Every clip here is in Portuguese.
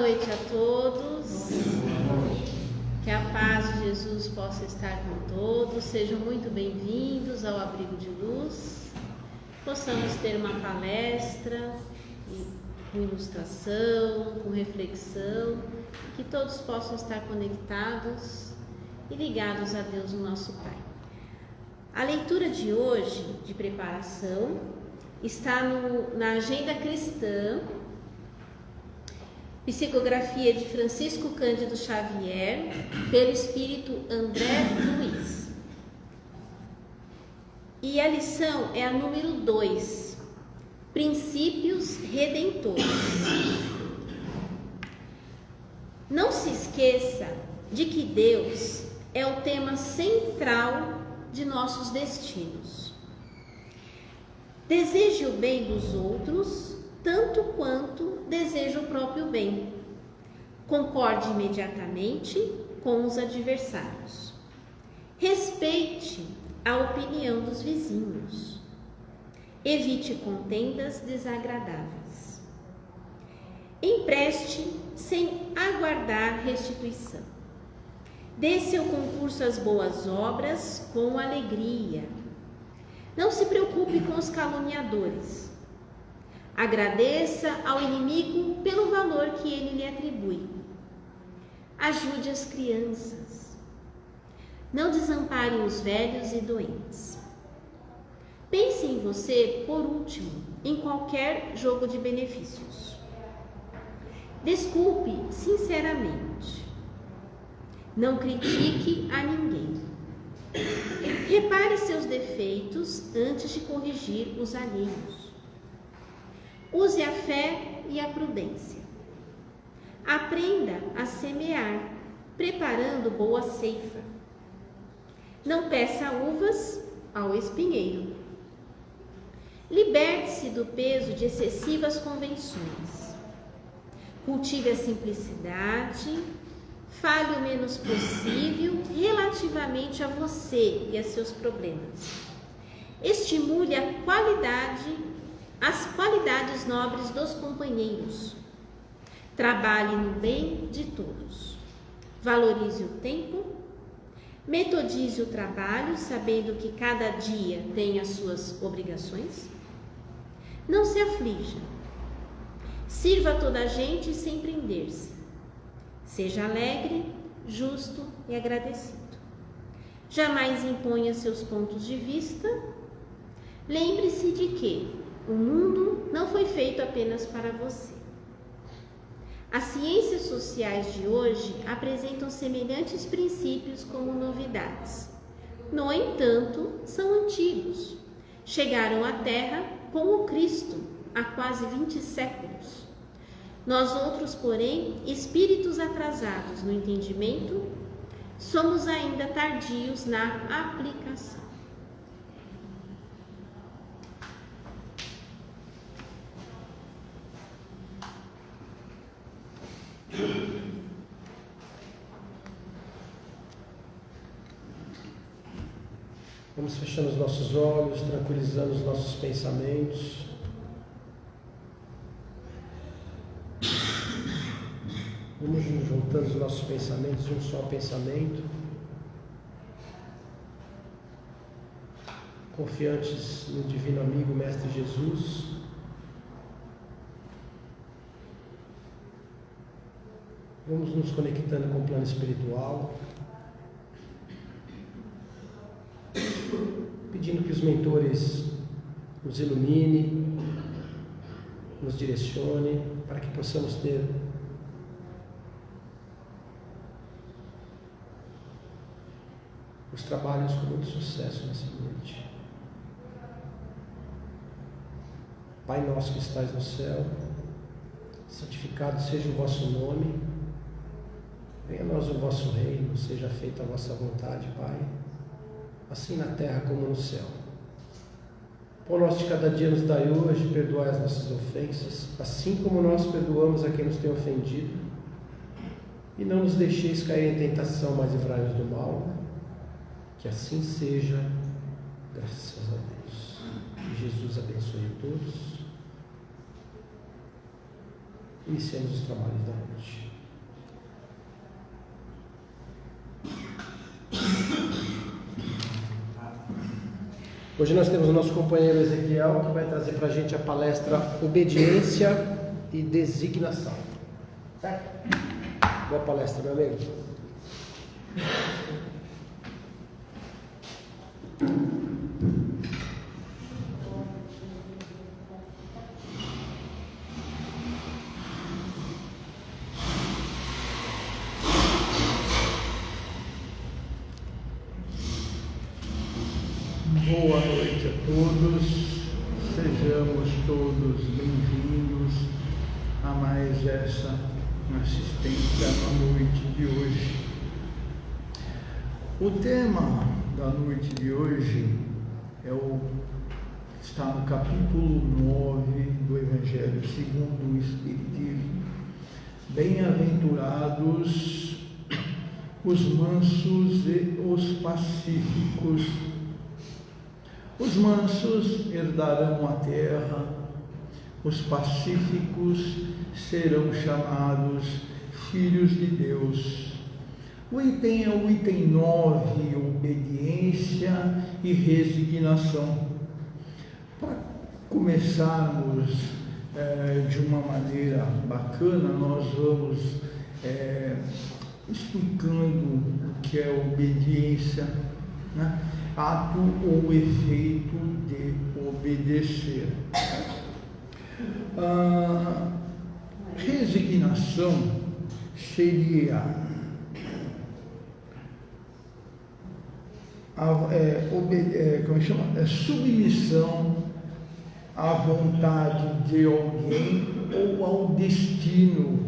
noite a todos. Que a paz de Jesus possa estar com todos. Sejam muito bem-vindos ao Abrigo de Luz. Possamos ter uma palestra com ilustração, com reflexão, que todos possam estar conectados e ligados a Deus, o nosso Pai. A leitura de hoje, de preparação, está na Agenda Cristã, psicografia de Francisco Cândido Xavier, pelo Espírito André Luiz. E a lição é a número 2, Princípios Redentores. Não se esqueça de que Deus é o tema central de nossos destinos. Deseje o bem dos outros, tanto quanto deseja o próprio bem. Concorde imediatamente com os adversários. Respeite a opinião dos vizinhos. Evite contendas desagradáveis. Empreste sem aguardar restituição. Dê seu concurso às boas obras com alegria. Não se preocupe com os caluniadores. Agradeça ao inimigo pelo valor que ele lhe atribui. Ajude as crianças. Não desampare os velhos e doentes. Pense em você, por último, em qualquer jogo de benefícios. Desculpe sinceramente. Não critique a ninguém. Repare seus defeitos antes de corrigir os alheios. Use a fé e a prudência. Aprenda a semear, preparando boa ceifa. Não peça uvas ao espinheiro. Liberte-se do peso de excessivas convenções. Cultive a simplicidade. Fale o menos possível relativamente a você e a seus problemas. Estimule as qualidades nobres dos companheiros. Trabalhe no bem de todos. Valorize o tempo. Metodize o trabalho, sabendo que cada dia tem as suas obrigações. Não se aflija. Sirva a toda a gente sem prender-se. Seja alegre, justo e agradecido. Jamais imponha seus pontos de vista. Lembre-se de que o mundo não foi feito apenas para você. As ciências sociais de hoje apresentam semelhantes princípios como novidades. No entanto, são antigos. Chegaram à Terra com o Cristo há quase 20 séculos. Nós outros, porém, espíritos atrasados no entendimento, somos ainda tardios na aplicação. Vamos fechando os nossos olhos, tranquilizando os nossos pensamentos. Vamos juntando os nossos pensamentos em um só pensamento, confiantes no Divino Amigo Mestre Jesus. Vamos nos conectando com o plano espiritual, pedindo que os mentores nos iluminem, nos direcionem, para que possamos ter os trabalhos com muito sucesso nessa noite. Pai nosso que estais no céu, santificado seja o vosso nome, venha a nós o vosso reino, seja feita a vossa vontade, Pai, assim na terra como no céu. O pão nosso de cada dia nos dai hoje, perdoai as nossas ofensas, assim como nós perdoamos a quem nos tem ofendido, e não nos deixeis cair em tentação, mas livrai-nos do mal. Que assim seja, graças a Deus. Que Jesus abençoe a todos. Iniciemos os trabalhos da noite. Hoje nós temos o nosso companheiro Ezequiel, que vai trazer para a gente a palestra Obediência e Designação. Certo? Boa palestra, meu amigo. Boa noite a todos, sejamos todos bem-vindos a mais essa assistência na noite de hoje. O tema da noite de hoje está no capítulo 9 do Evangelho segundo o Espiritismo. Bem-aventurados os mansos e os pacíficos. Os mansos herdarão a terra, os pacíficos serão chamados filhos de Deus. O item é o item 9, obediência e resignação. Para começarmos de uma maneira bacana, nós vamos explicando o que é obediência, né? Ato ou efeito de obedecer. Resignação seria submissão à vontade de alguém ou ao destino,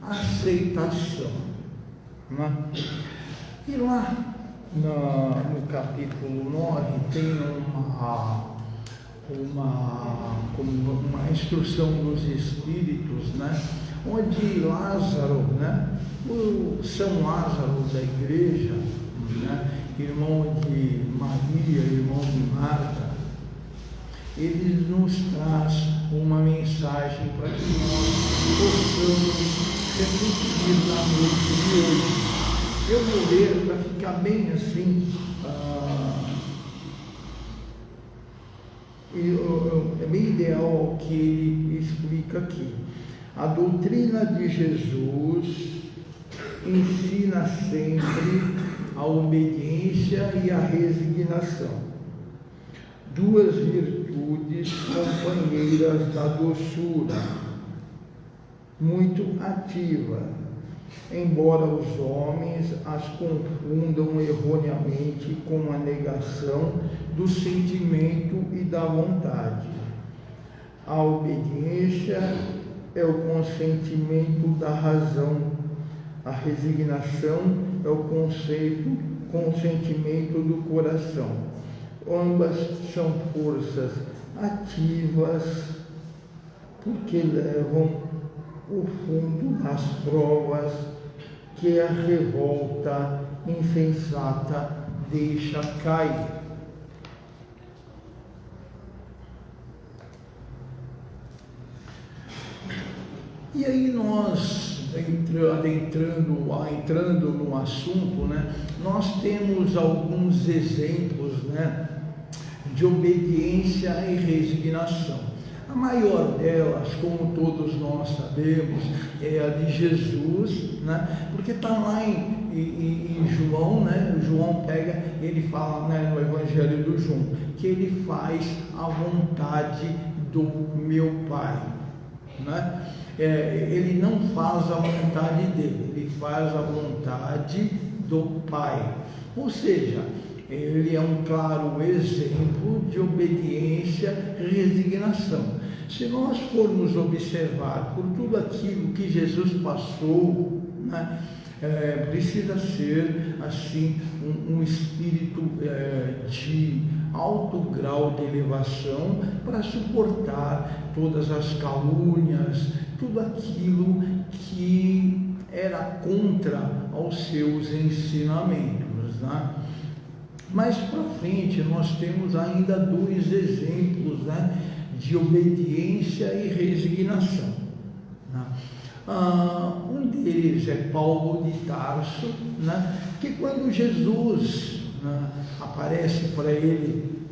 aceitação, né? E lá no capítulo 9 tem uma instrução dos Espíritos, né? Onde Lázaro, né? O São Lázaro da igreja, né? Irmão de Maria, irmão de Marta, ele nos traz uma mensagem para que nós possamos refletir na noite de hoje. Eu vou ler para ficar bem assim, é bem ideal o que ele explica aqui. A doutrina de Jesus ensina sempre a obediência e a resignação, duas virtudes companheiras da doçura, muito ativas, embora os homens as confundam erroneamente com a negação do sentimento e da vontade. A obediência é o consentimento da razão, a resignação é o consentimento do coração. Ambas são forças ativas porque levam o fundo nas provas que a revolta insensata deixa cair. E aí nós, entrando no assunto, né, nós temos alguns exemplos, né, de obediência e resignação. A maior delas, como todos nós sabemos, é a de Jesus, né? Porque está lá em João, né? João pega, ele fala, né, no Evangelho do João, que ele faz a vontade do meu Pai, né? Ele não faz a vontade dele, ele faz a vontade do Pai. Ou seja, ele é um claro exemplo de obediência e resignação. Se nós formos observar por tudo aquilo que Jesus passou, né, precisa ser assim um espírito de alto grau de elevação para suportar todas as calúnias, tudo aquilo que era contra aos seus ensinamentos, né? Mais para frente nós temos ainda dois exemplos, né, de obediência e resignação, né? Né? Um deles é Paulo de Tarso, né? Que quando Jesus, né, aparece para ele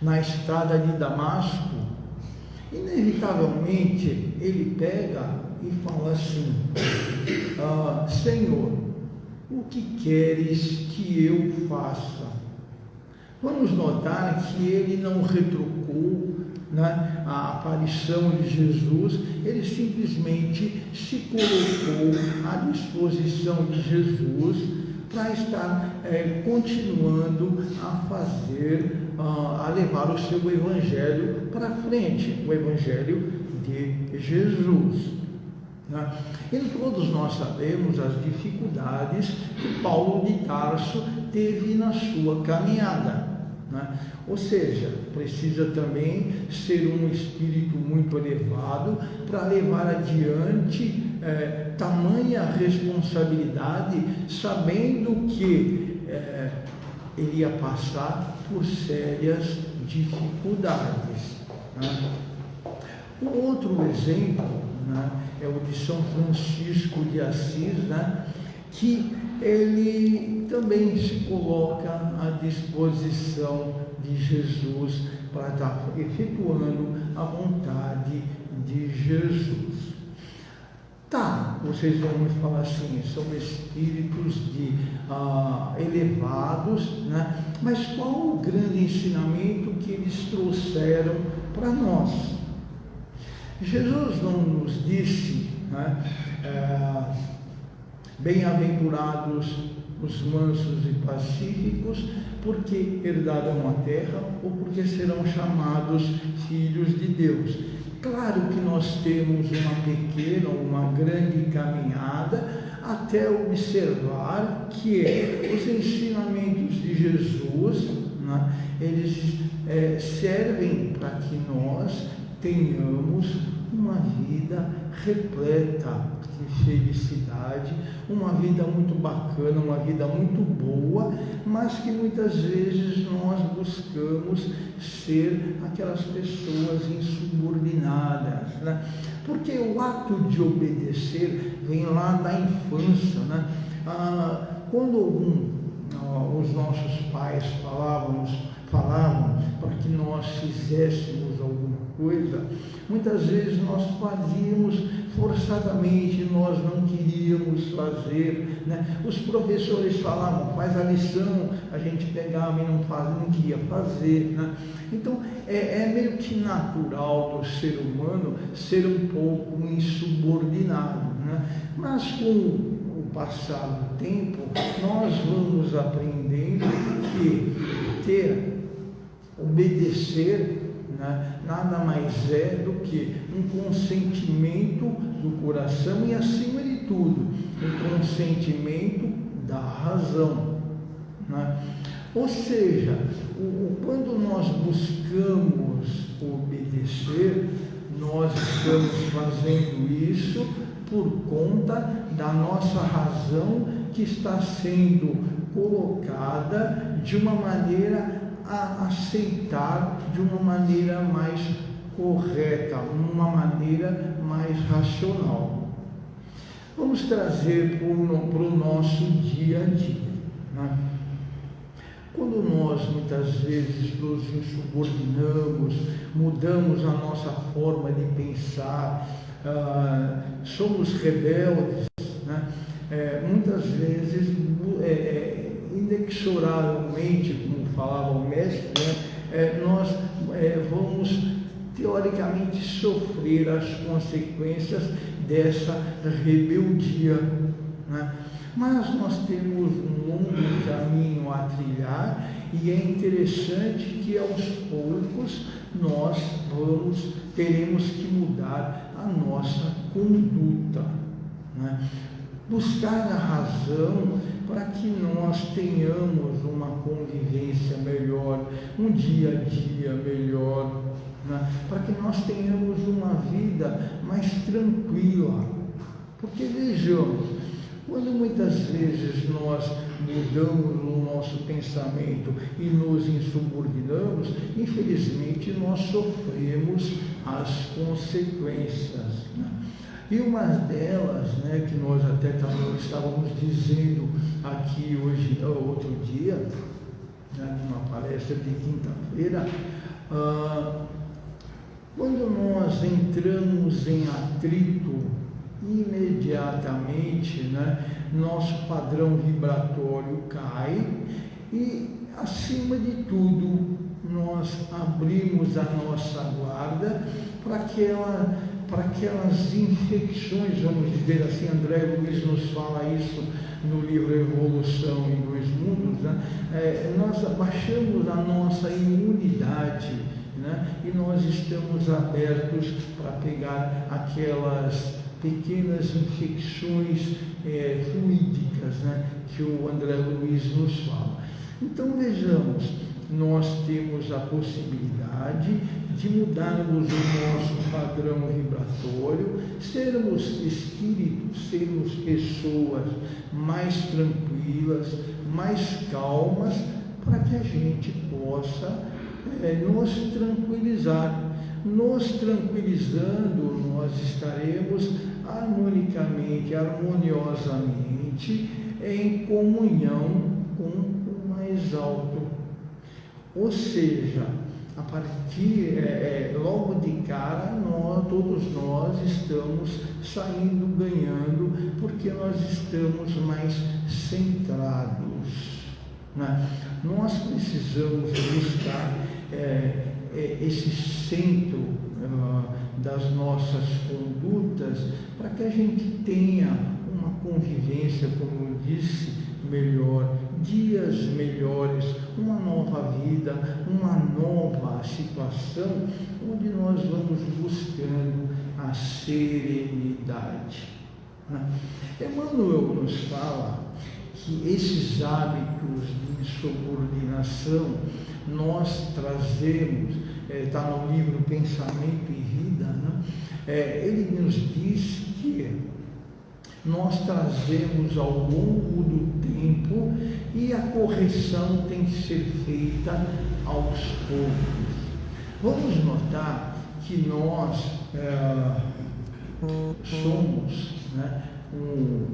na estrada de Damasco, inevitavelmente ele pega e fala assim: Senhor, o que queres que eu faça? Vamos notar que ele não retrucou, né, a aparição de Jesus, ele simplesmente se colocou à disposição de Jesus para estar continuando a fazer, a levar o seu evangelho para frente, o evangelho de Jesus. Né? E todos nós sabemos as dificuldades que Paulo de Tarso teve na sua caminhada. Né? Ou seja, precisa também ser um espírito muito elevado para levar adiante tamanha responsabilidade, sabendo que ele ia passar por sérias dificuldades. Né? Um outro exemplo, né, é o de São Francisco de Assis, né, que ele também se coloca à disposição de Jesus para estar efetuando a vontade de Jesus. Tá, vocês vão me falar assim, são espíritos elevados, né? Mas qual o grande ensinamento que eles trouxeram para nós? Jesus não nos disse, né, bem-aventurados os mansos e pacíficos, porque herdarão a terra ou porque serão chamados filhos de Deus. Claro que nós temos uma pequena ou uma grande caminhada até observar que os ensinamentos de Jesus, né, eles servem para que nós tenhamos uma vida repleta de felicidade, uma vida muito bacana, uma vida muito boa, mas que muitas vezes nós buscamos ser aquelas pessoas insubordinadas, né? Porque o ato de obedecer vem lá da infância, né? Quando os nossos pais falavam para que nós fizéssemos alguma coisa, muitas vezes nós fazíamos forçadamente, nós não queríamos fazer, né? Os professores falavam, faz a lição, a gente pegava e não queria fazer, né? Então é meio que natural do ser humano ser um pouco insubordinado, né? Mas com o passar do tempo, nós vamos aprendendo que obedecer, né, nada mais é do que um consentimento do coração e, acima de tudo, um consentimento da razão, né? Ou seja, quando nós buscamos obedecer, nós estamos fazendo isso por conta da nossa razão que está sendo colocada de uma maneira a aceitar de uma maneira mais correta, uma maneira mais racional. Vamos trazer para o nosso dia a dia, né? Quando nós muitas vezes nos insubordinamos, mudamos a nossa forma de pensar, somos rebeldes, né? Muitas vezes inexoravelmente, como falava o mestre, né, nós vamos teoricamente sofrer as consequências dessa rebeldia, né? Mas nós temos um longo caminho a trilhar e é interessante que aos poucos nós teremos que mudar a nossa conduta, né? Buscar a razão para que nós tenhamos uma convivência melhor, um dia a dia melhor, né? Para que nós tenhamos uma vida mais tranquila. Porque vejamos, quando muitas vezes nós mudamos o nosso pensamento e nos insubordinamos, infelizmente nós sofremos as consequências, né? E uma delas, né, que nós até estávamos dizendo aqui hoje, outro dia, né, numa palestra de quinta-feira, quando nós entramos em atrito, imediatamente, né, nosso padrão vibratório cai e, acima de tudo, nós abrimos a nossa guarda para aquelas infecções, vamos dizer assim. André Luiz nos fala isso no livro Evolução em Dois Mundos, né? Nós abaixamos a nossa imunidade, né? E nós estamos abertos para pegar aquelas pequenas infecções fluídicas, né? Que o André Luiz nos fala. Então vejamos, nós temos a possibilidade de mudarmos o nosso padrão vibratório, sermos espíritos, sermos pessoas mais tranquilas, mais calmas, para que a gente possa nos tranquilizar. Nos tranquilizando, nós estaremos harmonicamente, harmoniosamente em comunhão com o mais alto. Ou seja, a partir, logo de cara, todos nós estamos saindo ganhando, porque nós estamos mais centrados, né? Nós precisamos buscar esse centro das nossas condutas, para que a gente tenha uma convivência, como eu disse, melhor, dias melhores, uma nova vida, uma nova situação, onde nós vamos buscando a serenidade, né? Emmanuel nos fala que esses hábitos de insubordinação nós trazemos, está no livro Pensamento e Vida, né? Ele nos diz que nós trazemos ao longo do tempo e a correção tem que ser feita aos poucos. Vamos notar que nós somos, né, um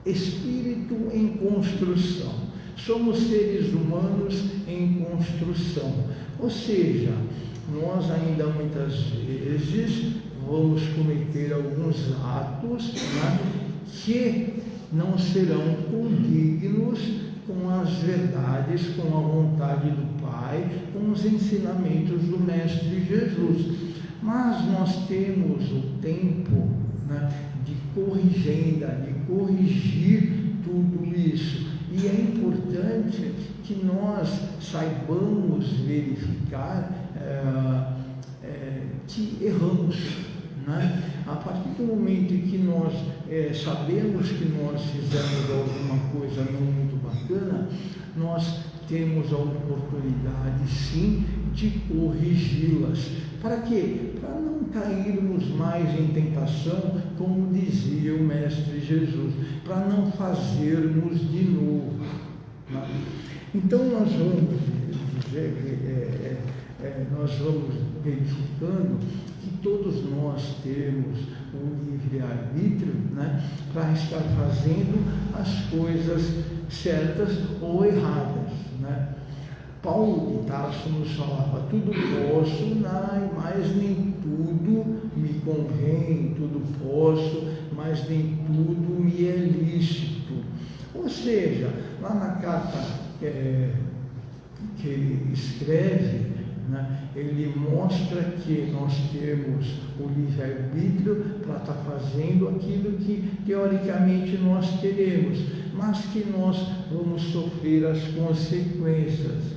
espírito em construção, somos seres humanos em construção, ou seja, nós ainda muitas vezes vamos cometer alguns atos, né, que não serão condignos com as verdades, com a vontade do Pai, com os ensinamentos do Mestre Jesus. Mas nós temos o tempo, né, de corrigir tudo isso. E é importante que nós saibamos verificar que erramos, né? A partir do momento em que nós sabemos que nós fizemos alguma coisa não muito bacana, nós temos a oportunidade, sim, de corrigi-las. Para quê? Para não cairmos mais em tentação, como dizia o Mestre Jesus, para não fazermos de novo, né? Então nós vamos dizer, nós vamos verificando que todos nós temos o livre-arbítrio, né, para estar fazendo as coisas certas ou erradas, né? Paulo de Tarso nos falava: tudo posso, mas nem tudo me convém, tudo posso, mas nem tudo me é lícito. Ou seja, lá na carta que ele escreve, né, ele mostra que nós temos o livre-arbítrio para estar fazendo aquilo que teoricamente nós queremos, mas que nós vamos sofrer as consequências.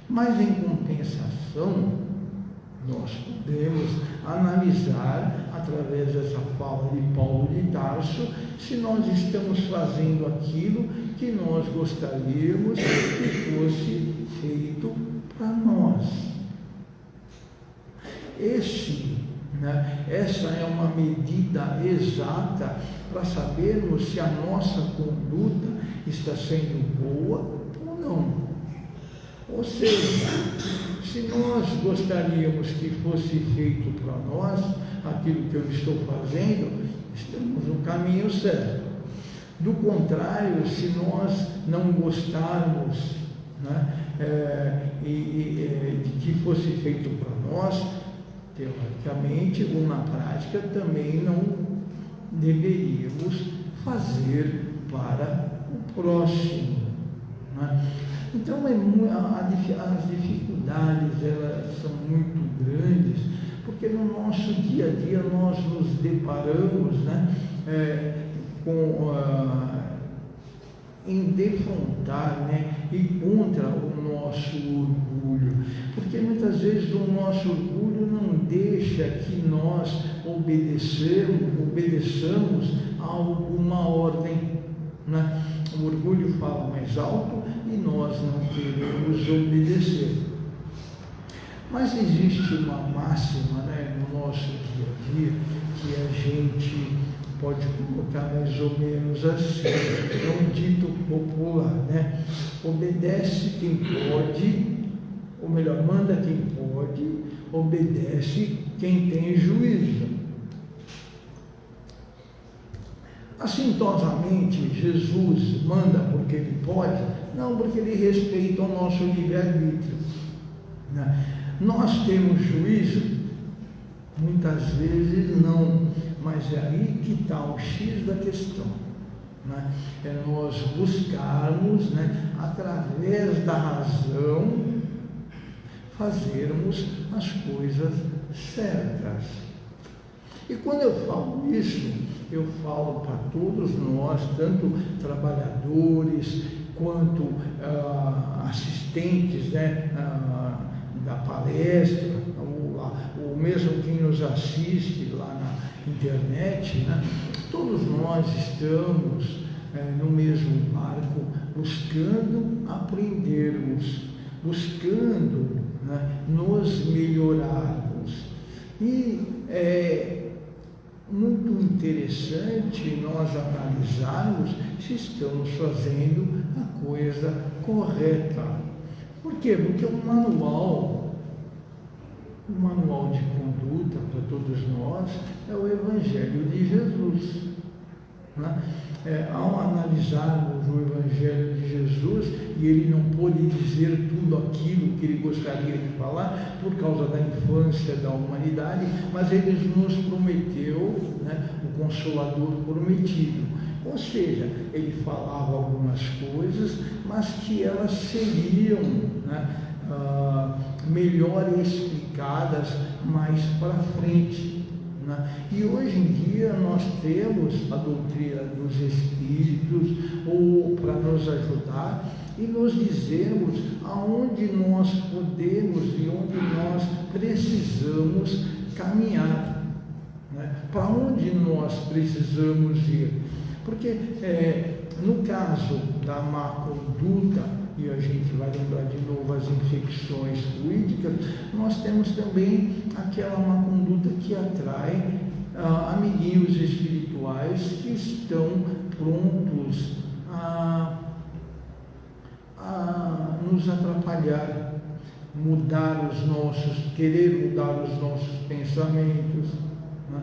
Mas em compensação, nós podemos analisar, através dessa fala de Paulo de Tarso, se nós estamos fazendo aquilo que nós gostaríamos que fosse feito para nós. Essa é uma medida exata para sabermos se a nossa conduta está sendo boa ou não. Ou seja, se nós gostaríamos que fosse feito para nós aquilo que eu estou fazendo, estamos no caminho certo. Do contrário, se nós não gostarmos, né, de que fosse feito para nós, teoricamente ou na prática também não deveríamos fazer para o próximo, né? Então as dificuldades elas são muito grandes, porque no nosso dia a dia nós nos deparamos, né, em defrontar, né, e contra o nosso orgulho, porque muitas vezes o nosso orgulho não deixa que nós obedeçamos a alguma ordem, né? O orgulho fala mais alto e nós não queremos obedecer. Mas existe uma máxima, né, no nosso dia a dia que a gente pode colocar mais ou menos assim, é um dito popular, né? Obedece quem pode, ou melhor, manda quem pode, obedece quem tem juízo. Assintosamente, Jesus manda porque ele pode, não porque ele respeita o nosso livre-arbítrio, né? Nós temos juízo? Muitas vezes não, mas é aí que está o X da questão, né? É nós buscarmos, né, através da razão, fazermos as coisas certas. E quando eu falo isso, eu falo para todos nós, tanto trabalhadores quanto assistentes, né, da palestra, ou mesmo quem nos assiste lá na internet, né? Todos nós estamos no mesmo barco, buscando aprendermos, buscando, né, nos melhorarmos. E é muito interessante nós analisarmos se estamos fazendo a coisa correta. Por quê? Porque o manual de conduta para todos nós é o Evangelho de Jesus, né? Ao analisarmos o Evangelho de Jesus, e ele não pôde dizer tudo aquilo que ele gostaria de falar por causa da infância da humanidade, mas ele nos prometeu, né, o Consolador prometido. Ou seja, ele falava algumas coisas, mas que elas seriam, né, melhor explicadas mais para frente, né? E hoje em dia nós temos a doutrina dos Espíritos para nos ajudar e nos dizermos aonde nós podemos e onde nós precisamos caminhar, né? Para onde nós precisamos ir. Porque no caso da má conduta, e a gente vai lembrar de novo as infecções fluídicas, nós temos também aquela má conduta que atrai amiguinhos espirituais que estão prontos a nos atrapalhar, querer mudar os nossos pensamentos, né?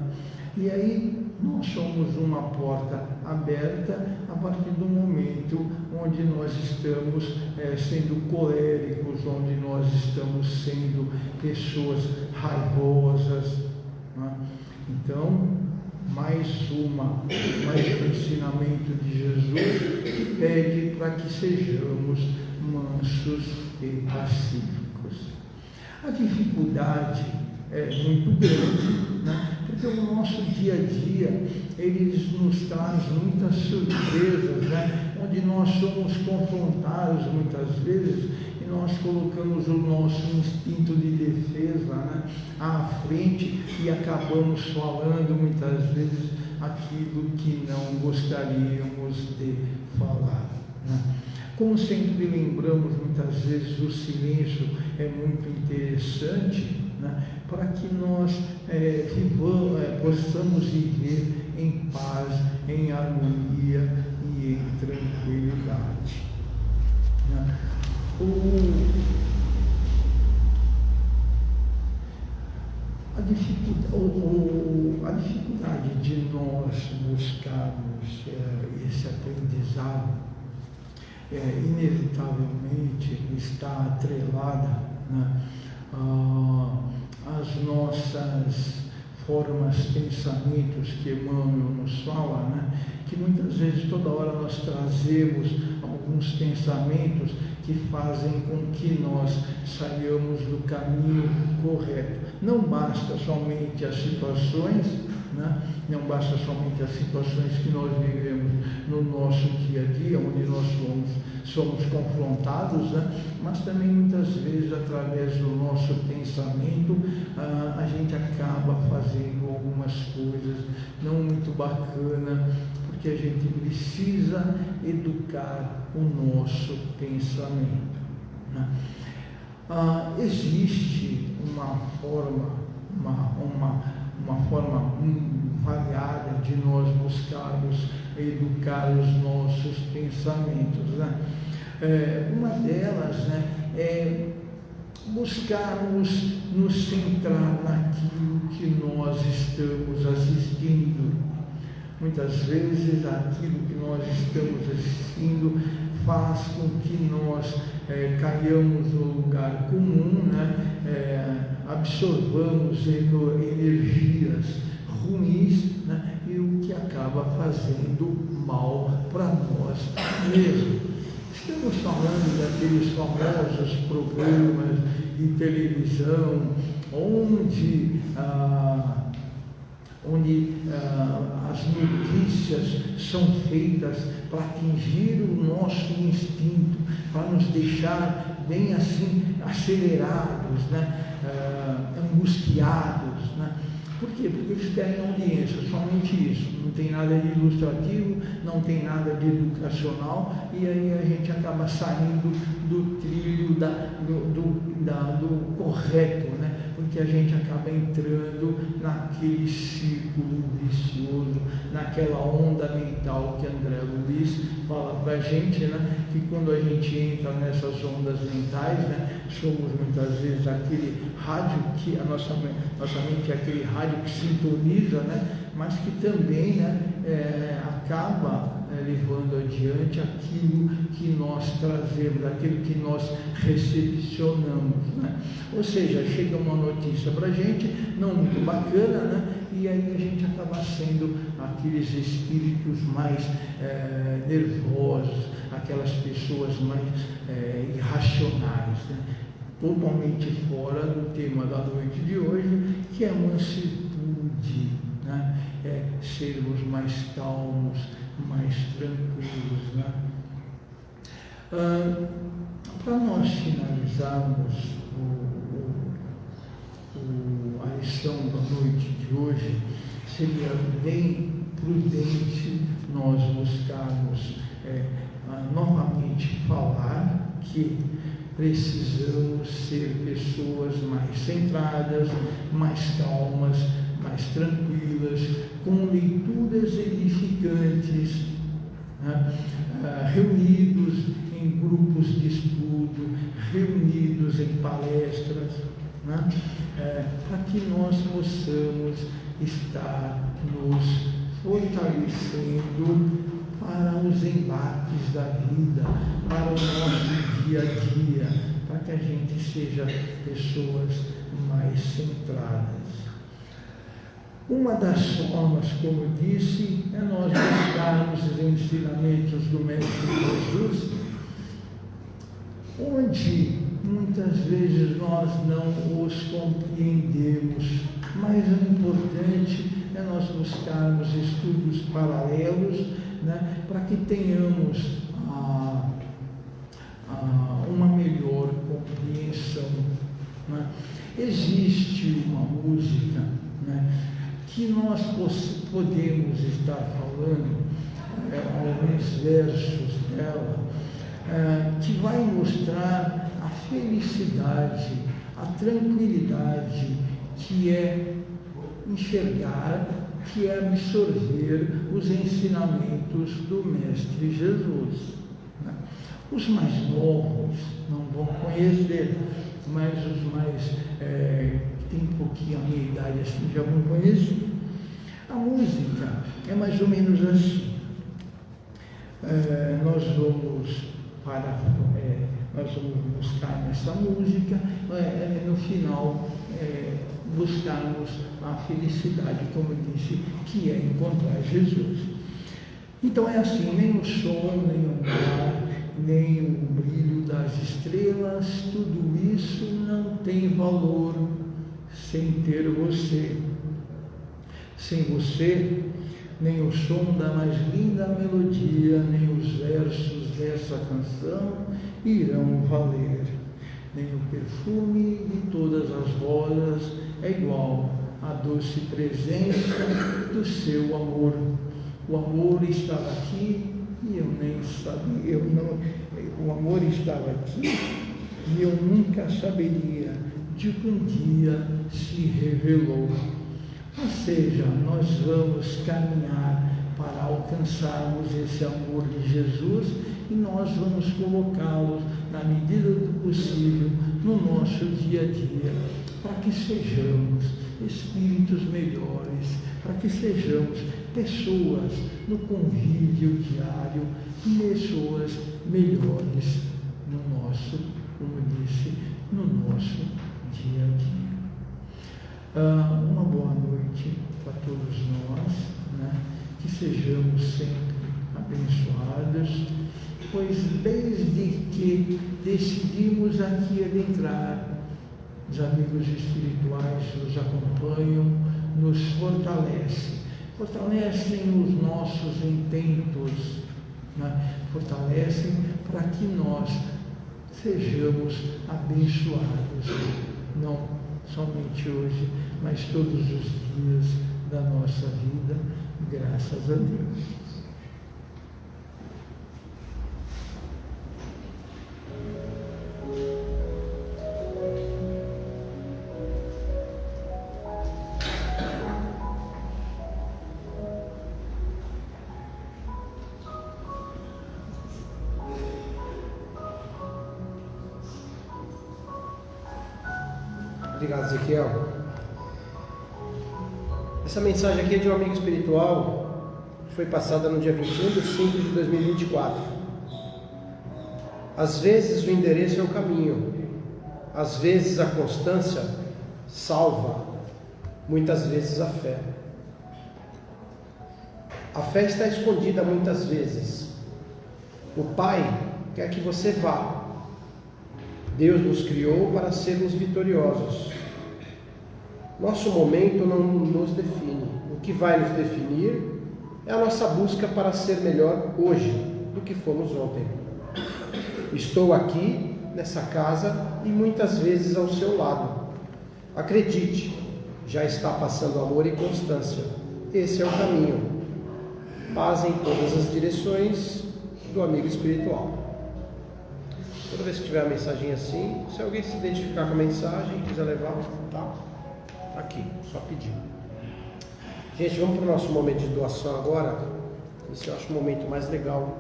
E aí nós somos uma porta aberta a partir do momento onde nós estamos sendo coléricos, onde nós estamos sendo pessoas raivosas, né? Então, mais um ensinamento de Jesus que pede para que sejamos mansos e pacíficos. A dificuldade é muito grande, né? Porque o nosso dia a dia, ele nos traz muitas surpresas, né? Onde nós somos confrontados muitas vezes e nós colocamos o nosso instinto de defesa, né, à frente e acabamos falando muitas vezes aquilo que não gostaríamos de falar, né? Como sempre lembramos, muitas vezes o silêncio é muito interessante, né, para que nós possamos viver em paz, em harmonia e em tranquilidade, né? a dificuldade de nós buscarmos esse aprendizado inevitavelmente está atrelada, né, às nossas formas, pensamentos que Emmanuel nos fala, né, que muitas vezes, toda hora, nós trazemos alguns pensamentos que fazem com que nós saiamos do caminho correto. Não basta somente as situações, né? Não basta somente as situações que nós vivemos no nosso dia a dia, onde nós somos confrontados, né? Mas também muitas vezes, através do nosso pensamento, a gente acaba fazendo algumas coisas não muito bacanas, porque a gente precisa educar o nosso pensamento, né? Existe uma forma variada de nós buscarmos educar os nossos pensamentos, né? Uma delas, né, é buscarmos nos centrar naquilo que nós estamos assistindo. Muitas vezes aquilo que nós estamos assistindo faz com que nós caiamos no lugar comum, né? Absorvamos energias ruins, né? E o que acaba fazendo mal para nós mesmos. Estamos falando daqueles famosos programas de televisão onde as notícias são feitas para atingir o nosso instinto, para nos deixar bem assim acelerados, né? Angustiados, né? Por quê? Porque eles querem audiência, somente isso. Não tem nada de ilustrativo, não tem nada de educacional, e aí a gente acaba saindo do trilho do correto, né? Porque a gente acaba entrando naquele círculo vicioso, naquela onda mental que André Luiz fala para a gente, né? Que quando a gente entra nessas ondas mentais, né? Somos muitas vezes aquele rádio que a nossa mente é aquele rádio que sintoniza, né? Mas que também, né, acaba levando adiante aquilo que nós trazemos, aquilo que nós recepcionamos, né? Ou seja, chega uma notícia para a gente, não muito bacana, né? E aí a gente acaba sendo aqueles espíritos mais nervosos, aquelas pessoas mais irracionais, né? Totalmente fora do tema da noite de hoje, que é a mansitude, né? É sermos mais calmos, mais tranquilos, né? Para nós finalizarmos a lição da noite de hoje, seria bem prudente nós buscarmos novamente falar que precisamos ser pessoas mais centradas, mais calmas, mais tranquilas, com leituras edificantes, né? Reunidos em grupos de estudo, reunidos em palestras, né? Para que nós possamos estar nos fortalecendo para os embates da vida, para o nosso dia a dia, para que a gente seja pessoas mais centradas. Uma das formas, como eu disse, é nós buscarmos os ensinamentos do Mestre Jesus, onde muitas vezes nós não os compreendemos, mas o importante é nós buscarmos estudos paralelos, né, para que tenhamos uma melhor compreensão, né? Existe uma música, né, que nós podemos estar falando, alguns versos dela, que vai mostrar a felicidade, a tranquilidade que é enxergar, que é absorver os ensinamentos do Mestre Jesus, né? Os mais novos não vão conhecer, mas os mais tem um pouquinho a minha idade assim, já vão conhecer. A música é mais ou menos assim. Nós vamos buscar nessa música, no final, buscarmos a felicidade, como eu disse, que é encontrar Jesus. Então é assim, nem o som, nem o mar, nem o brilho das estrelas, tudo isso não tem valor sem ter você. Sem você, nem o som da mais linda melodia, nem os versos dessa canção irão valer. Nem o perfume de todas as rosas é igual à doce presença do seu amor. O amor estava aqui e eu nem sabia, o amor estava aqui e eu nunca saberia de que um dia se revelou. Ou seja, nós vamos caminhar para alcançarmos esse amor de Jesus e nós vamos colocá-lo, na medida do possível, no nosso dia a dia, para que sejamos espíritos melhores, para que sejamos pessoas no convívio diário, pessoas melhores no nosso, como disse, no nosso dia a dia. Uma boa noite para todos nós, né? Que sejamos sempre abençoados, pois desde que decidimos aqui adentrar, os amigos espirituais nos acompanham, nos fortalecem os nossos intentos, né? Fortalecem para que nós sejamos abençoados, não somente hoje, mas todos os dias da nossa vida, graças a Deus. Obrigado, Ezequiel. Essa mensagem aqui é de um amigo espiritual, que foi passada no dia 21 de 5 de 2024. Às vezes o endereço é o caminho, às vezes a constância salva, muitas vezes a fé. A fé está escondida muitas vezes. O Pai quer que você vá. Deus nos criou para sermos vitoriosos. Nosso momento não nos define. O que vai nos definir é a nossa busca para ser melhor hoje do que fomos ontem. Estou aqui, nessa casa, e muitas vezes ao seu lado. Acredite, já está passando amor e constância. Esse é o caminho. Paz em todas as direções do amigo espiritual. Toda vez que tiver a mensagem assim, se alguém se identificar com a mensagem, quiser levar, tá? Aqui, só pedir. Gente, vamos para o nosso momento de doação agora. Esse eu acho o momento mais legal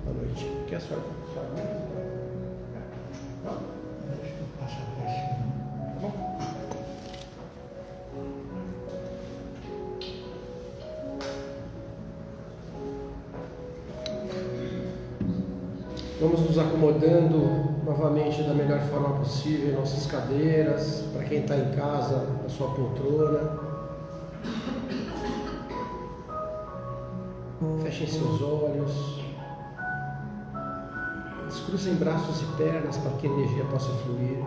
da noite. Quer a senhora? Tá? Deixa eu passar por esse. Tá bom? Vamos nos acomodando novamente da melhor forma possível em nossas cadeiras, para quem está em casa, na sua poltrona. Fechem seus olhos, descruzem braços e pernas para que a energia possa fluir.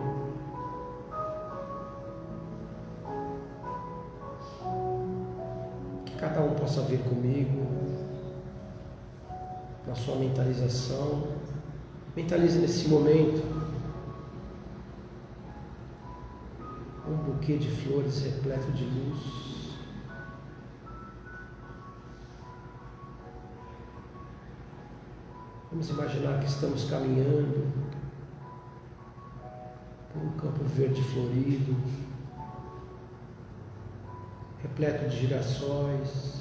Que cada um possa vir comigo na sua mentalização. Mentalize nesse momento um buquê de flores repleto de luz. Vamos imaginar que estamos caminhando por um campo verde florido, repleto de girassóis.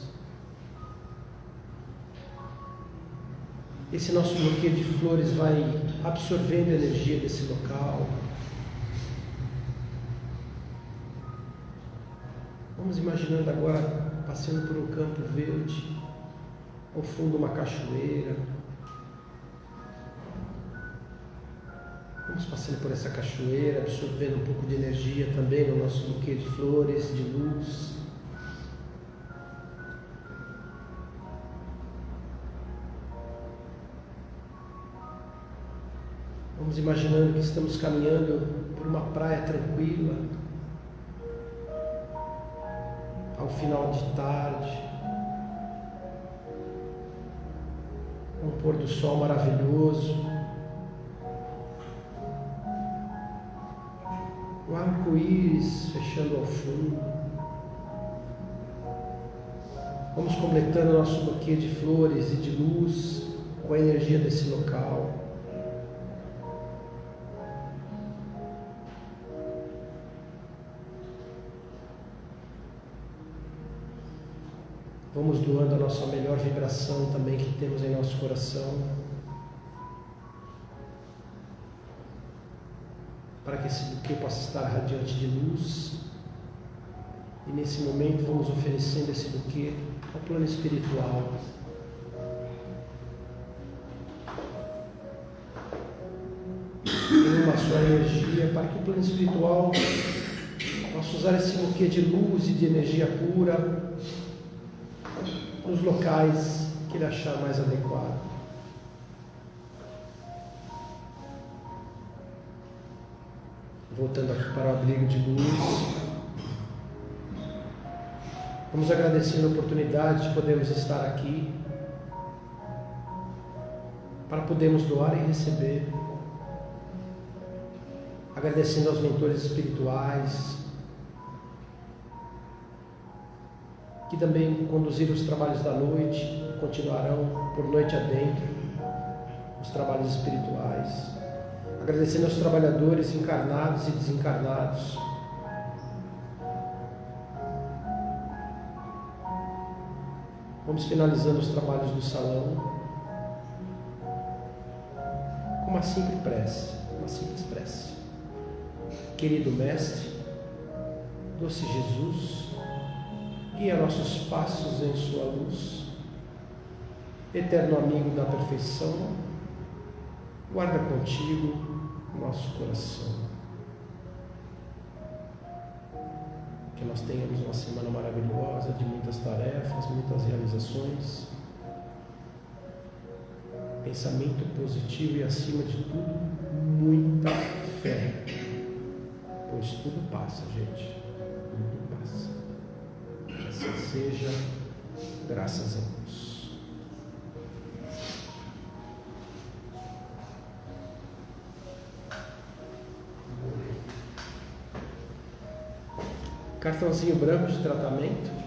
Esse nosso buquê de flores vai absorvendo a energia desse local. Vamos imaginando agora passando por um campo verde, ao fundo uma cachoeira. Vamos passando por essa cachoeira, absorvendo um pouco de energia também no nosso buquê de flores, de luz. Vamos imaginando que estamos caminhando por uma praia tranquila, ao final de tarde, um pôr do sol maravilhoso, o arco-íris fechando ao fundo. Vamos completando nosso buquê de flores e de luz com a energia desse local. Vamos doando a nossa melhor vibração também que temos em nosso coração, para que esse buquê possa estar radiante de luz. E nesse momento vamos oferecendo esse buquê ao plano espiritual. Em uma só energia, para que o plano espiritual possa usar esse buquê de luz e de energia pura nos locais que ele achar mais adequado. Voltando aqui para o abrigo de luz, vamos agradecendo a oportunidade de podermos estar aqui para podermos doar e receber, agradecendo aos mentores espirituais que também conduziram os trabalhos da noite e continuarão por noite adentro os trabalhos espirituais. Agradecendo aos trabalhadores encarnados e desencarnados. Vamos finalizando os trabalhos do salão com uma simples prece. Querido Mestre, doce Jesus, guia nossos passos em sua luz. Eterno amigo da perfeição, guarda contigo nosso coração. Que nós tenhamos uma semana maravilhosa, de muitas tarefas, muitas realizações, pensamento positivo e, acima de tudo, muita fé. Pois tudo passa, gente. Tudo passa. Assim seja, graças a Deus. Cartãozinho branco de tratamento.